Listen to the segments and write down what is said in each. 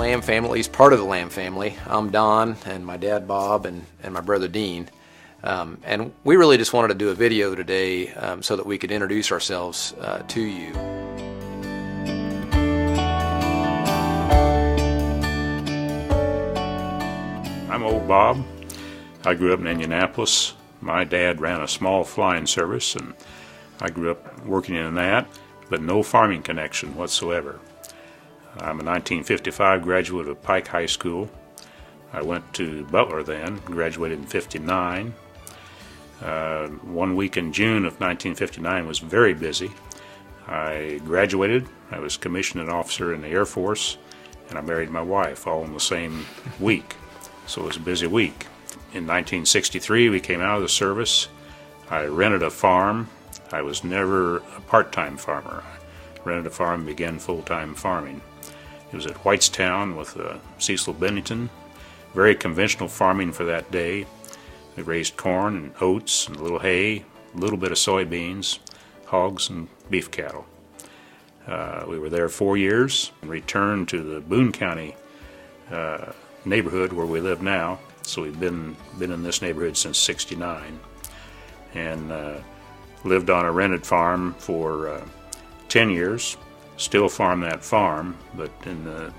Lamb family, at least part of the Lamb family. I'm Don, and my dad Bob, and my brother Dean. And we really just wanted to do a video today so that we could introduce ourselves to you. I'm old Bob. I grew up in Indianapolis. My dad ran a small flying service, and I grew up working in that, but no farming connection whatsoever. I'm a 1955 graduate of Pike High School. I went to Butler then, graduated in '59. 1 week in June of 1959 was very busy. I graduated, I was commissioned an officer in the Air Force, and I married my wife all in the same week. So it was a busy week. In 1963 we came out of the service. I rented a farm. I was never a part-time farmer. I rented a farm and began full-time farming. It was at Whitestown with Cecil Bennington. Very conventional farming for that day. We raised corn and oats and a little hay, a little bit of soybeans, hogs and beef cattle. We were there 4 years and returned to the Boone County neighborhood where we live now. So we've been in this neighborhood since '69, and lived on a rented farm for 10 years. Still farm that farm, but in the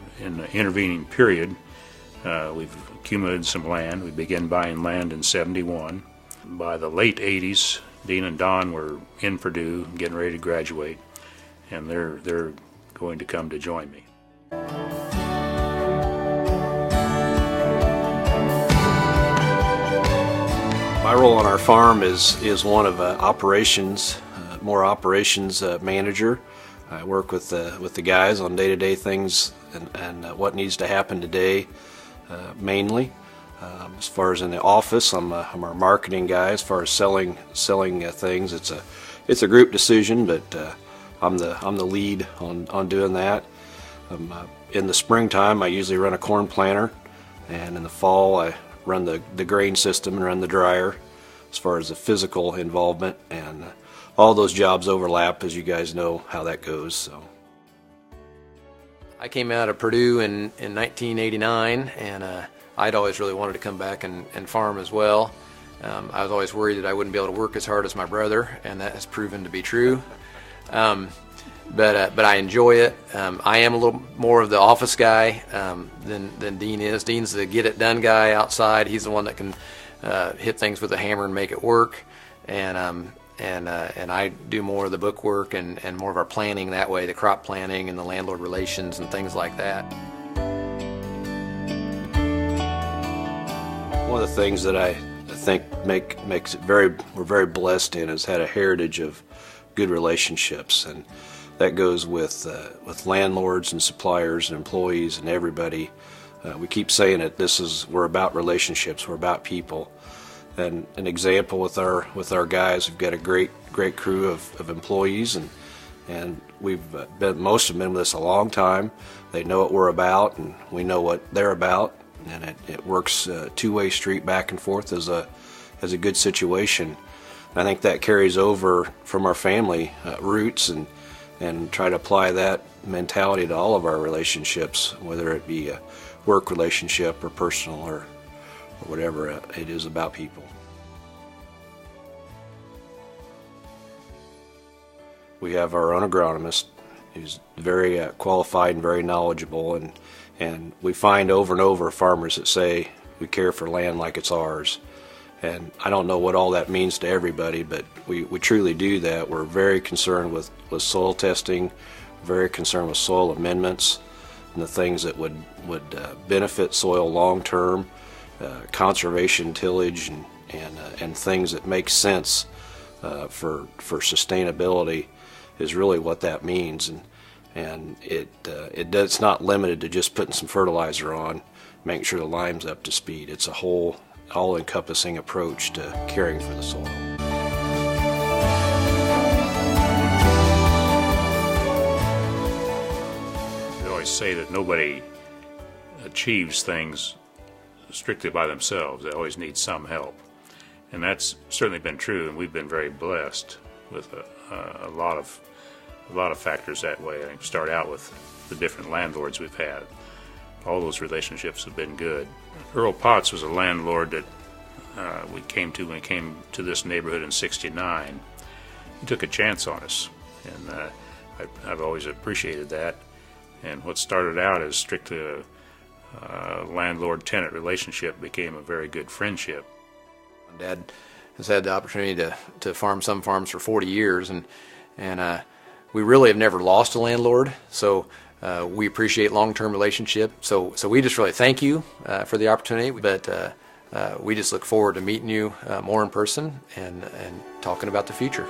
intervening period, we've accumulated some land. We began buying land in '71. By the late '80s, Dean and Don were in Purdue, getting ready to graduate, and they're going to come to join me. My role on our farm is one of operations, more operations manager. I work with the guys on day-to-day things and what needs to happen today, mainly. As far as in the office, I'm our marketing guy. As far as selling things, it's a group decision, but I'm the lead on doing that. In the springtime, I usually run a corn planter, and in the fall, I run the grain system and run the dryer. As far as the physical involvement, and all those jobs overlap, as you guys know how that goes. So I came out of Purdue in 1989, and I'd always really wanted to come back and farm as well. I was always worried that I wouldn't be able to work as hard as my brother, and that has proven to be true. But I enjoy it. I am a little more of the office guy than Dean is. Dean's the get-it-done guy outside. He's the one that can hit things with a hammer and make it work. And I do more of the book work and more of our planning that way, the crop planning and the landlord relations and things like that. One of the things that I think makes it we're very blessed in is had a heritage of good relationships, and that goes with landlords and suppliers and employees and everybody. We keep saying it. We're about relationships. We're about people. And an example with our guys, we've got a great crew of employees, and most of them been with us a long time. They know what we're about, and we know what they're about, and it works two-way street back and forth as a good situation. I think that carries over from our family roots, and try to apply that mentality to all of our relationships, whether it be a work relationship or personal or whatever. It is about people. We have our own agronomist who's very qualified and very knowledgeable, and we find over and over farmers that say we care for land like it's ours. And I don't know what all that means to everybody, but we truly do that. We're very concerned with soil testing, very concerned with soil amendments, and the things that would benefit soil long term, conservation tillage, and things that make sense for sustainability is really what that means. And it's not limited to just putting some fertilizer on, making sure the lime's up to speed. It's a whole all-encompassing approach to caring for the soil. They always say that nobody achieves things strictly by themselves. They always need some help, and that's certainly been true. And we've been very blessed with a lot of factors that way. I start out with the different landlords we've had. all those relationships have been good. Earl Potts was a landlord that we came to when we came to this neighborhood in '69. He took a chance on us, and I've always appreciated that. And what started out as strictly a landlord-tenant relationship became a very good friendship. Dad has had the opportunity to farm some farms for 40 years, and we really have never lost a landlord, so we appreciate long-term relationship. So we just really thank you for the opportunity, but we just look forward to meeting you more in person and talking about the future.